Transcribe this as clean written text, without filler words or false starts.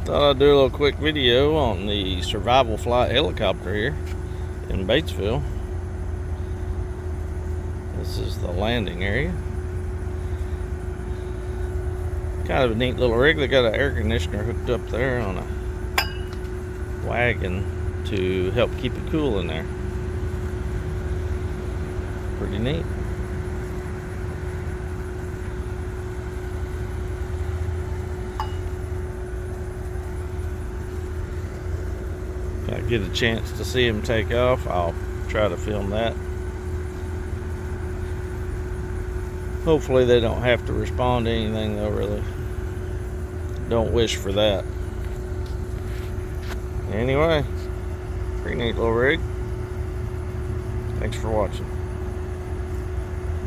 Thought I'd do a little quick video on the survival flight helicopter here in Batesville. This is the landing area. Kind of a neat little rig. They got an air conditioner hooked up there on a wagon to help keep it cool in there. Pretty neat. If I get a chance to see him take off, I'll try to film that. Hopefully they don't have to respond to anything though, really. Don't wish for that. Anyway, pretty neat little rig. Thanks for watching.